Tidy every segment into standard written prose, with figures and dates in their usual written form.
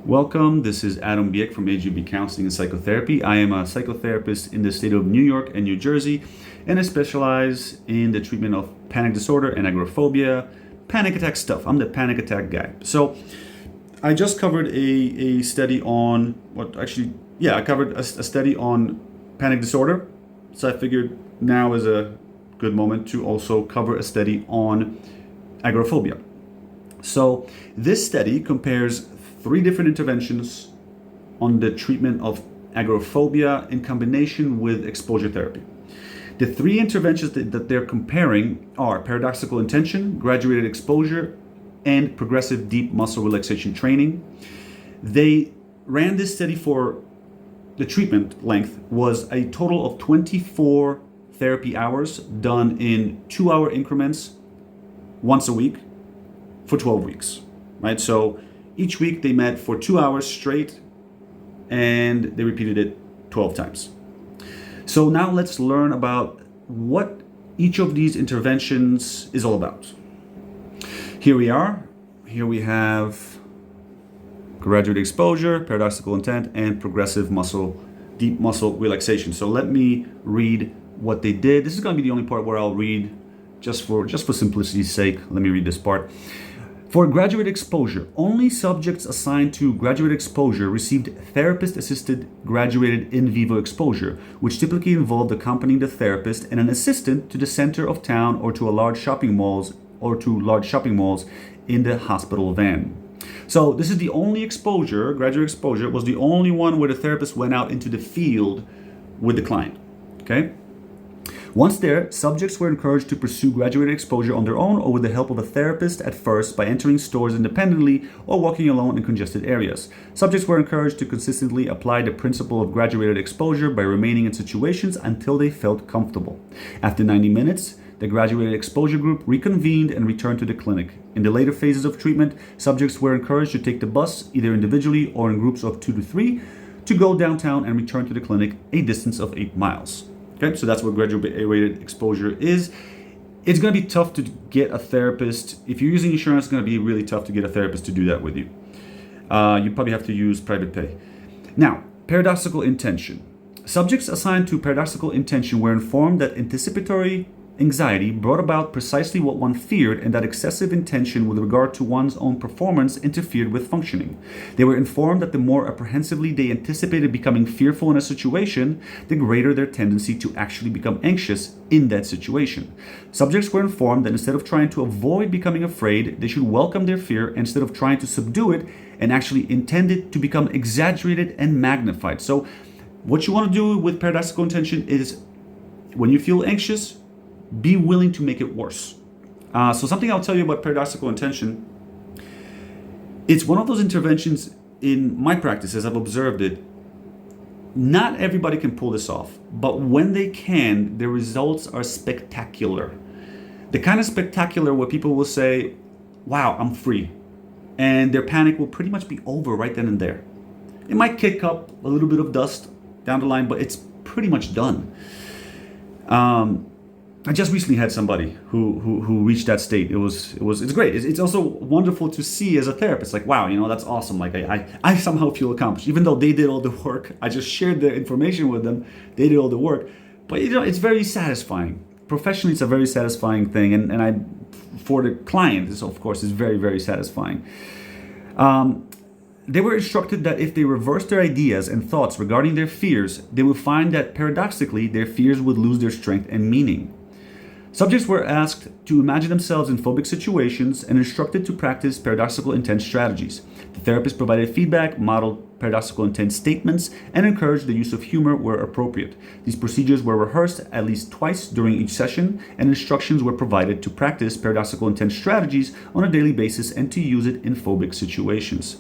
Welcome, this is A.J.B from A.J.B Counseling and Psychotherapy. I am a psychotherapist in the state of New York and New Jersey, and I specialize in the treatment of panic disorder and agoraphobia, panic attack stuff. I'm the panic attack guy. So I just covered a study on, I covered a study on panic disorder. So I figured now is a good moment to also cover a study on agoraphobia. So this study compares 3 different interventions on the treatment of agoraphobia in combination with exposure therapy. The 3 interventions that they're comparing are paradoxical intention, graduated exposure, and progressive deep muscle relaxation training. They ran this study for the treatment length was a total of 24 therapy hours done in 2-hour increments once a week for 12 weeks, right? So each week they met for 2 hours straight and they repeated it 12 times. So now let's learn about what each of these interventions is all about. Here we are. Here we have graduate exposure, paradoxical intent, and progressive deep muscle relaxation. So let me read what they did. This is going to be the only part where I'll read just for simplicity's sake. Let me read this part. For graduate exposure, only subjects assigned to graduate exposure received therapist-assisted graduated in vivo exposure, which typically involved accompanying the therapist and an assistant to the center of town or to large shopping malls in the hospital van. So this is the only exposure, graduate exposure, was the only one where the therapist went out into the field with the client, okay? Once there, subjects were encouraged to pursue graduated exposure on their own or with the help of a therapist at first by entering stores independently or walking alone in congested areas. Subjects were encouraged to consistently apply the principle of graduated exposure by remaining in situations until they felt comfortable. After 90 minutes, the graduated exposure group reconvened and returned to the clinic. In the later phases of treatment, subjects were encouraged to take the bus, either individually or in groups of 2 to 3, to go downtown and return to the clinic, a distance of 8 miles. Okay, so that's what graduated exposure is. It's going to be tough to get a therapist. If you're using insurance, it's going to be really tough to get a therapist to do that with you. You probably have to use private pay. Now, paradoxical intention. Subjects assigned to paradoxical intention were informed that anticipatory anxiety brought about precisely what one feared and that excessive intention with regard to one's own performance interfered with functioning. They were informed that the more apprehensively they anticipated becoming fearful in a situation, the greater their tendency to actually become anxious in that situation. Subjects were informed that instead of trying to avoid becoming afraid, they should welcome their fear instead of trying to subdue it and actually intend it to become exaggerated and magnified. So what you want to do with paradoxical intention is when you feel anxious, be willing to make it worse. So something I'll tell you about paradoxical intention, it's one of those interventions in my practice, as I've observed it, not everybody can pull this off, but when they can, the results are spectacular. The kind of spectacular where people will say, wow, I'm free. And their panic will pretty much be over right then and there. It might kick up a little bit of dust down the line, but it's pretty much done. I just recently had somebody who reached that state. It's great. It's also wonderful to see as a therapist. Like, wow, that's awesome. Like I somehow feel accomplished, even though they did all the work. I just shared the information with them. They did all the work, but it's very satisfying. Professionally, it's a very satisfying thing, and for the client, this of course is very, very satisfying. They were instructed that if they reversed their ideas and thoughts regarding their fears, they would find that paradoxically their fears would lose their strength and meaning. Subjects were asked to imagine themselves in phobic situations and instructed to practice paradoxical intent strategies. The therapist provided feedback, modeled paradoxical intent statements, and encouraged the use of humor where appropriate. These procedures were rehearsed at least twice during each session, and instructions were provided to practice paradoxical intent strategies on a daily basis and to use it in phobic situations.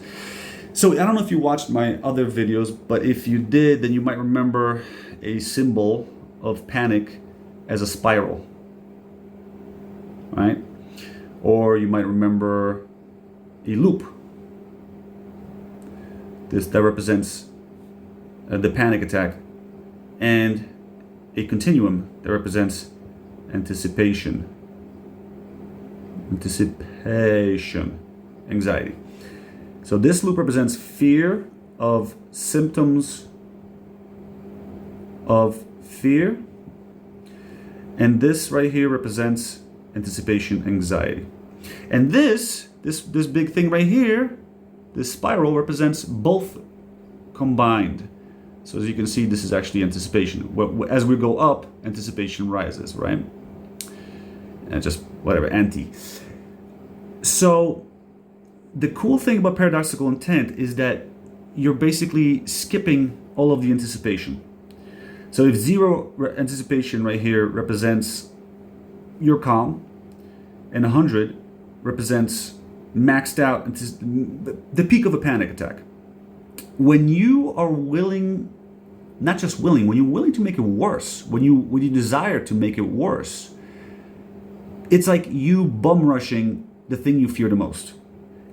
So I don't know if you watched my other videos, but if you did, then you might remember a symbol of panic as a spiral. Right? Or you might remember a loop. That represents the panic attack, and a continuum that represents anticipation, anxiety. So this loop represents fear of symptoms of fear. And this right here represents anticipation anxiety. And this big thing right here, this spiral represents both combined. So as you can see, this is actually anticipation. As we go up, anticipation rises, right? And just whatever, anti. So the cool thing about paradoxical intent is that you're basically skipping all of the anticipation. So if zero anticipation right here represents you're calm, and 100 represents maxed out, the peak of a panic attack. When you are willing, not just willing, when you're willing to make it worse, when you desire to make it worse, it's like you bum rushing the thing you fear the most.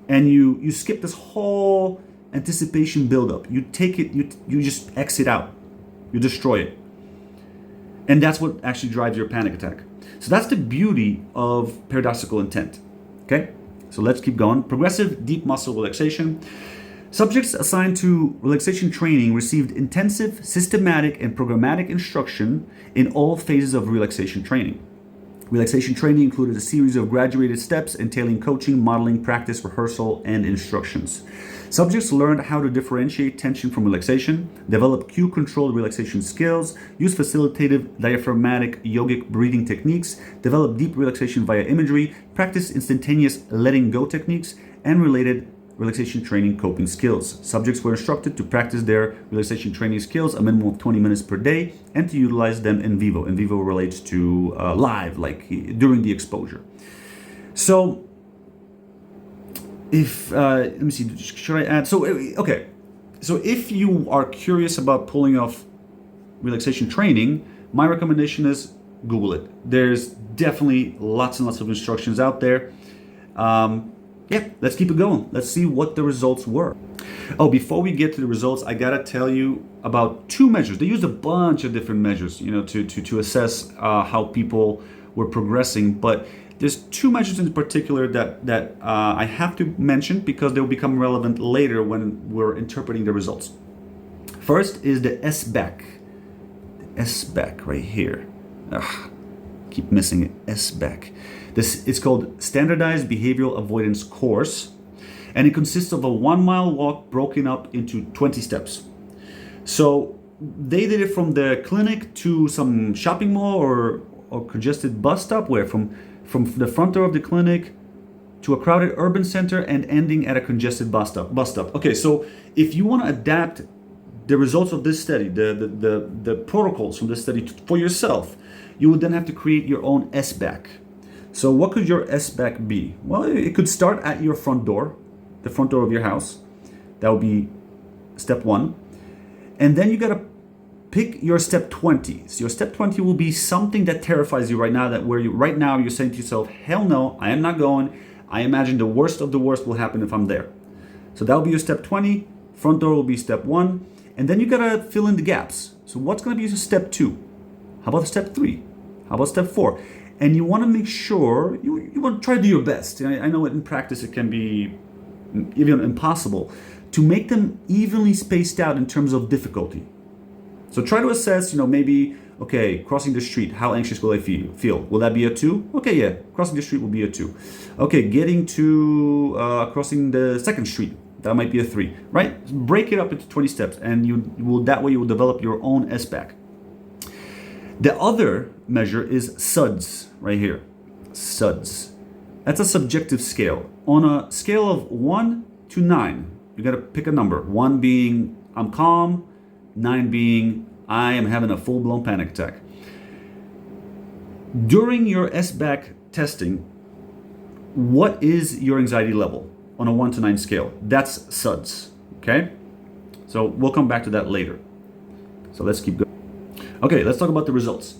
And you skip this whole anticipation buildup. You take it, you just exit out. You destroy it. And that's what actually drives your panic attack. So that's the beauty of paradoxical intent. Okay? So let's keep going. Progressive deep muscle relaxation. Subjects assigned to relaxation training received intensive, systematic, and programmatic instruction in all phases of relaxation training. Relaxation training included a series of graduated steps entailing coaching, modeling, practice, rehearsal, and instructions. Subjects learned how to differentiate tension from relaxation, develop cue-controlled relaxation skills, use facilitative diaphragmatic yogic breathing techniques, develop deep relaxation via imagery, practice instantaneous letting go techniques, and related relaxation training coping skills. Subjects were instructed to practice their relaxation training skills a minimum of 20 minutes per day and to utilize them in vivo. In vivo relates to live, like during the exposure. So, let me see, should I add? So, okay. So if you are curious about pulling off relaxation training, my recommendation is Google it. There's definitely lots and lots of instructions out there. Yeah, let's keep it going. Let's see what the results were. Oh, before we get to the results, I gotta tell you about two measures. They used a bunch of different measures, to assess how people were progressing. But there's two measures in particular that I have to mention because they will become relevant later when we're interpreting the results. First is the SBAC. SBAC right here. Keep missing it. SBAC. It's called Standardized Behavioral Avoidance Course, and it consists of a 1 mile walk broken up into 20 steps. So they did it from the clinic to some shopping mall or congested bus stop, where from the front door of the clinic to a crowded urban center and ending at a congested bus stop. Okay, so if you want to adapt the results of this study, the protocols from this study for yourself, you would then have to create your own SBAC. So what could your SBAC be? Well, it could start at your front door, the front door of your house. That would be step 1. And then you got to pick your step 20. So your step 20 will be something that terrifies you right now, right now you're saying to yourself, hell no, I am not going. I imagine the worst of the worst will happen if I'm there. So that will be your step 20. Front door will be step 1. And then you got to fill in the gaps. So what's going to be your step 2? How about step 3? How about step 4? And you want to make sure, you want to try to do your best. I know in practice it can be even impossible to make them evenly spaced out in terms of difficulty. So try to assess, maybe, okay, crossing the street, how anxious will I feel? Will that be a 2? Okay, yeah, crossing the street will be a 2. Okay, getting to crossing the second street, that might be a 3, right? Break it up into 20 steps, and that way you will develop your own SBAC. The other measure is SUDS, right here. SUDS. That's a subjective scale. On a scale of 1 to 9, you got to pick a number. 1 being I'm calm, 9 being I am having a full-blown panic attack. During your SBAC testing, what is your anxiety level on a 1 to 9 scale? That's SUDS, okay? So we'll come back to that later. So let's keep going. Okay, let's talk about the results.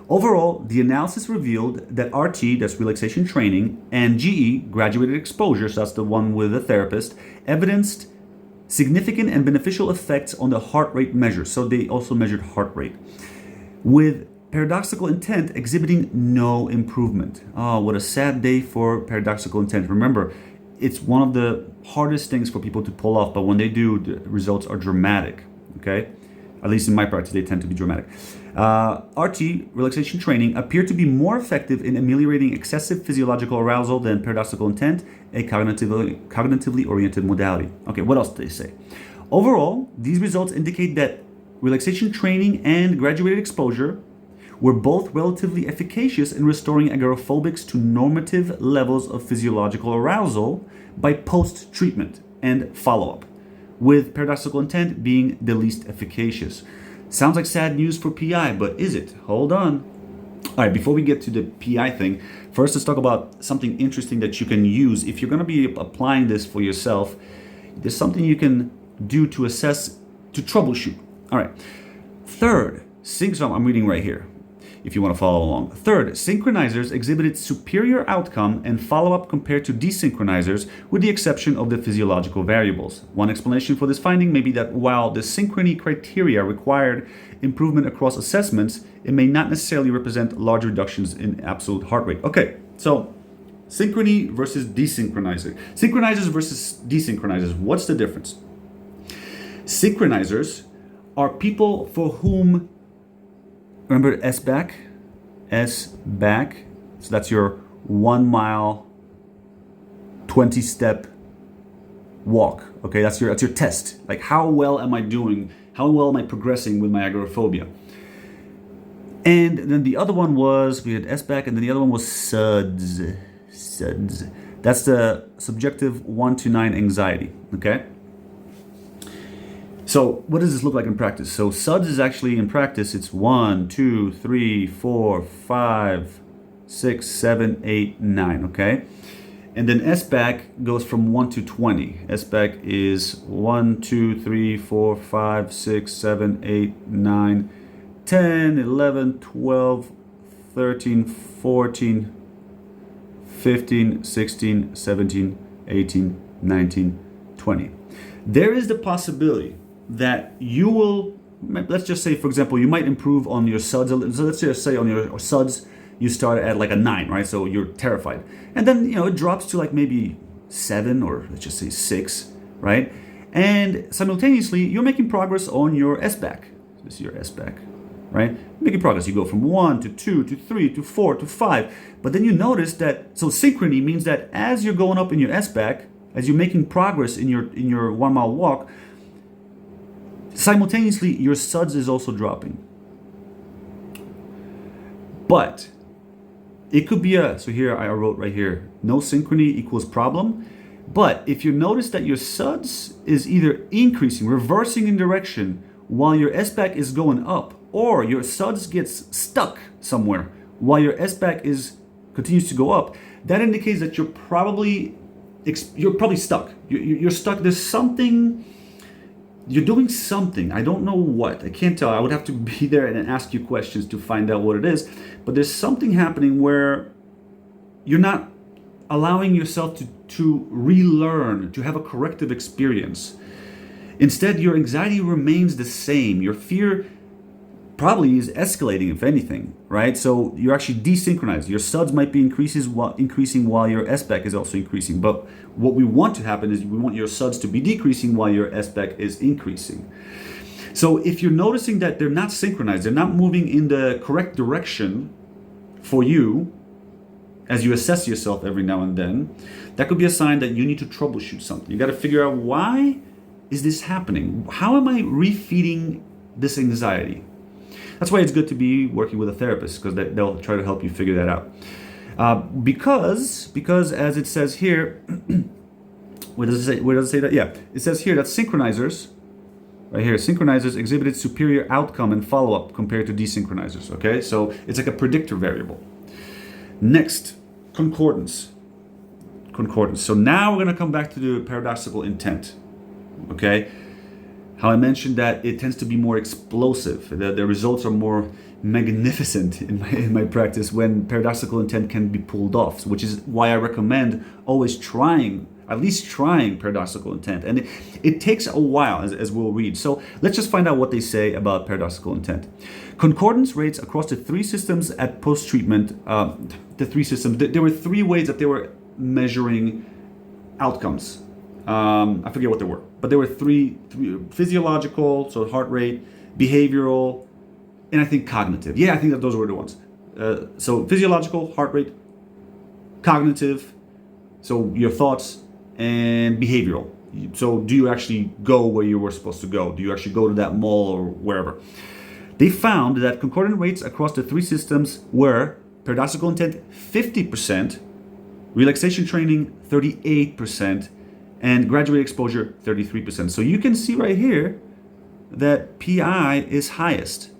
Overall, the analysis revealed that RT, that's relaxation training, and GE, graduated exposure, so that's the one with the therapist, evidenced significant and beneficial effects on the heart rate measure. So they also measured heart rate, with paradoxical intent exhibiting no improvement. Oh, what a sad day for paradoxical intent. Remember, it's one of the hardest things for people to pull off, but when they do, the results are dramatic, okay? At least in my practice, they tend to be dramatic. RT, relaxation training, appear to be more effective in ameliorating excessive physiological arousal than paradoxical intent, a cognitively oriented modality. Okay, what else do they say? Overall, these results indicate that relaxation training and graduated exposure were both relatively efficacious in restoring agoraphobics to normative levels of physiological arousal by post-treatment and follow-up, with paradoxical intent being the least efficacious. Sounds like sad news for PI, but is it? Hold on. All right, before we get to the PI thing, first let's talk about something interesting that you can use. If you're going to be applying this for yourself, there's something you can do to assess, to troubleshoot. All right. Third, so I'm reading right here, if you want to follow along. Third, synchronizers exhibited superior outcome and follow-up compared to desynchronizers, with the exception of the physiological variables. One explanation for this finding may be that while the synchrony criteria required improvement across assessments, it may not necessarily represent large reductions in absolute heart rate. Okay, so synchrony versus desynchronizer. Synchronizers versus desynchronizers. What's the difference? Synchronizers are people for whom, remember S-back? S-back. So that's your 1 mile, 20-step walk. Okay, that's your test. Like, how well am I doing? How well am I progressing with my agoraphobia? And then the other one was, we had S-back, and then the other one was SUDS. SUDS. That's the subjective 1 to 9 anxiety. Okay. So what does this look like in practice? So SUDS is actually in practice, it's 1, 2, 3, 4, 5, 6, 7, 8, 9, okay? And then SBAC goes from 1 to 20. SBAC is 1, 2, 3, 4, 5, 6, 7, 8, 9, 10, 11, 12, 13, 14, 15, 16, 17, 18, 19, 20. There is the possibility that you will, let's just say, for example, you might improve on your SUDS. So let's just say on your SUDS, you start at like a 9, right? So you're terrified. And then, it drops to like maybe 7 or let's just say 6, right? And simultaneously, you're making progress on your SBAC. This is your SBAC, right? Making progress. You go from 1 to 2 to 3 to 4 to 5. But then you notice that, so synchrony means that as you're going up in your SBAC, as you're making progress in your 1 mile walk, simultaneously your SUDS is also dropping. But it could be so here I wrote right here, no synchrony equals problem. But if you notice that your SUDS is either increasing, reversing in direction while your SBAC is going up, or your SUDS gets stuck somewhere while your SBAC continues to go up, that indicates that you're probably stuck. You're stuck. There's something. You're doing something. I don't know what. I can't tell. I would have to be there and ask you questions to find out what it is. But there's something happening where you're not allowing yourself to relearn, to have a corrective experience. Instead, your anxiety remains the same. Your fear probably is escalating, if anything, right? So you're actually desynchronized. Your SUDS might be increasing while your SBAC is also increasing. But what we want to happen is we want your SUDS to be decreasing while your SBAC is increasing. So if you're noticing that they're not synchronized, they're not moving in the correct direction for you as you assess yourself every now and then, that could be a sign that you need to troubleshoot something. You got to figure out, why is this happening? How am I refeeding this anxiety? That's why it's good to be working with a therapist, because they'll try to help you figure that out. Because as it says here, where does it say that? Yeah, it says here that synchronizers, right here, synchronizers exhibited superior outcome and follow-up compared to desynchronizers. Okay, so it's like a predictor variable. Next, concordance. So now we're going to come back to the paradoxical intent. Okay. How I mentioned that it tends to be more explosive. The results are more magnificent in my practice when paradoxical intent can be pulled off, which is why I recommend always at least trying paradoxical intent. And it takes a while, as we'll read. So let's just find out what they say about paradoxical intent. Concordance rates across the 3 systems at post-treatment, there were 3 ways that they were measuring outcomes. I forget what they were, but there were three physiological, so heart rate, behavioral, and I think cognitive. Yeah, I think that those were the ones. So physiological, heart rate, cognitive, so your thoughts, and behavioral. So do you actually go where you were supposed to go? Do you actually go to that mall or wherever? They found that concordant rates across the three systems were paradoxical intent 50%, relaxation training 38%, and graduate exposure 33%. So you can see right here that PI is highest.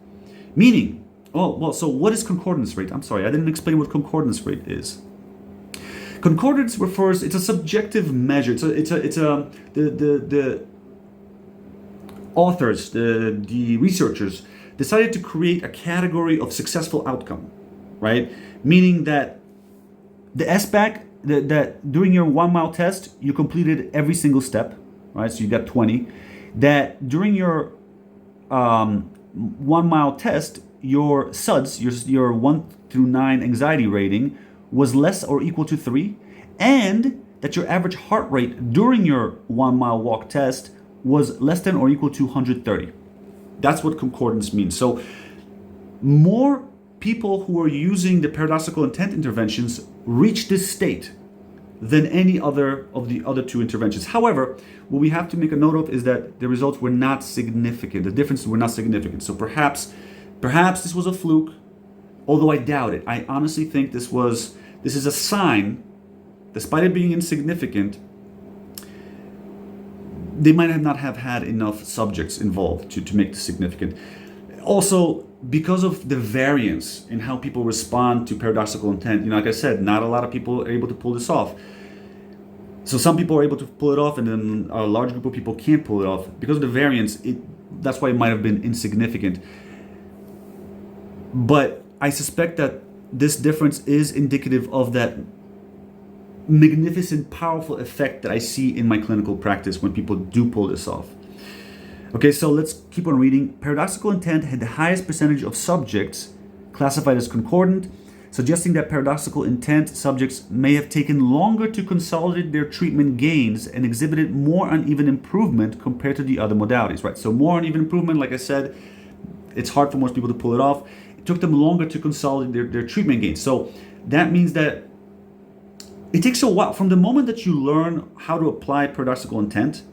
Meaning, so what is concordance rate? I'm sorry, I didn't explain what concordance rate is. Concordance refers, it's a subjective measure. The authors, the researchers decided to create a category of successful outcome, right? Meaning that the SBAC, that during your 1 mile test, you completed every single step, right? So you got 20. That during your 1 mile test, your SUDS, your 1 through 9 anxiety rating was less or equal to 3, and that your average heart rate during your 1 mile walk test was less than or equal to 130. That's what concordance means. So more people who are using the paradoxical intent interventions reach this state than any other of the other two interventions. However, what we have to make a note of is that the results were not significant. The differences were not significant. So perhaps this was a fluke, although I doubt it. I honestly think this is a sign, despite it being insignificant, they might not have had enough subjects involved to make this significant. Also, because of the variance in how people respond to paradoxical intent, like I said, not a lot of people are able to pull this off. So some people are able to pull it off, and then a large group of people can't pull it off. Because of the variance, that's why it might have been insignificant. But I suspect that this difference is indicative of that magnificent, powerful effect that I see in my clinical practice when people do pull this off. Okay, so let's keep on reading. Paradoxical intent had the highest percentage of subjects classified as concordant, suggesting that paradoxical intent subjects may have taken longer to consolidate their treatment gains and exhibited more uneven improvement compared to the other modalities, right? So more uneven improvement, like I said, it's hard for most people to pull it off. It took them longer to consolidate their treatment gains. So that means that it takes a while from the moment that you learn how to apply paradoxical intent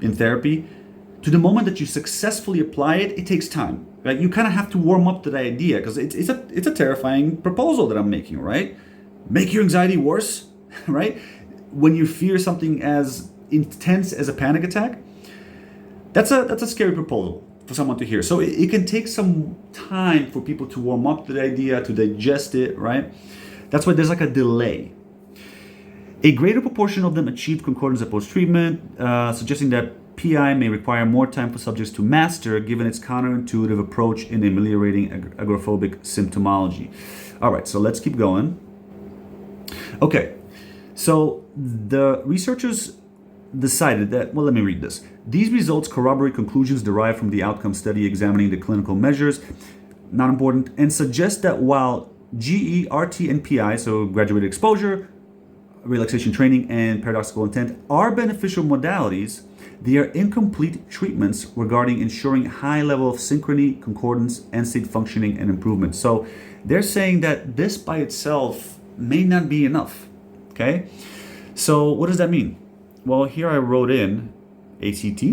in therapy to the moment that you successfully apply it. It takes time, right? You kind of have to warm up to the idea, because it's a terrifying proposal that I'm making, right? Make your anxiety worse, right? When you fear something as intense as a panic attack, that's a scary proposal for someone to hear. So it can take some time for people to warm up to the idea, to digest it, right? That's why there's like a delay. A greater proportion of them achieved concordance at post-treatment, suggesting that PI may require more time for subjects to master, given its counterintuitive approach in ameliorating agoraphobic symptomology. All right, so let's keep going. Okay, so the researchers decided that, let me read this. These results corroborate conclusions derived from the outcome study examining the clinical measures, not important, and suggest that while GE, RT, and PI, so graduated exposure, relaxation training, and paradoxical intent, are beneficial modalities, they are incomplete treatments regarding ensuring high level of synchrony, concordance, and state functioning and improvement. So they're saying that this by itself may not be enough. Okay? So what does that mean? Well, here I wrote in ACT.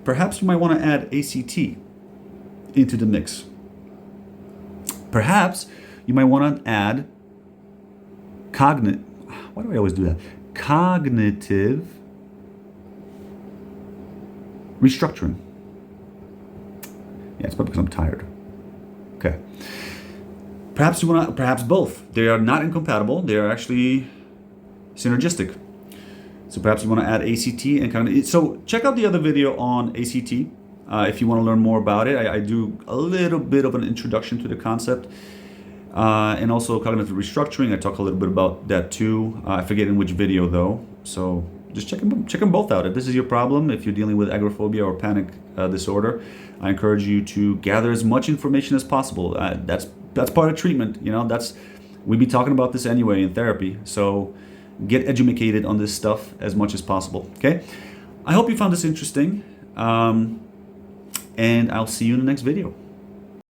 Perhaps you might want to add ACT into the mix. Perhaps you might want to add why do I always do that? Cognitive restructuring. Yeah, it's probably because I'm tired. Okay. Perhaps both. They are not incompatible. They are actually synergistic. So perhaps you want to add ACT and cognitive. So check out the other video on ACT if you want to learn more about it. I do a little bit of an introduction to the concept. And also cognitive restructuring. I talk a little bit about that too. I forget in which video though. So just check them both out. If this is your problem, if you're dealing with agoraphobia or panic disorder, I encourage you to gather as much information as possible. That's part of treatment. We'd be talking about this anyway in therapy. So get educated on this stuff as much as possible. Okay, I hope you found this interesting, and I'll see you in the next video.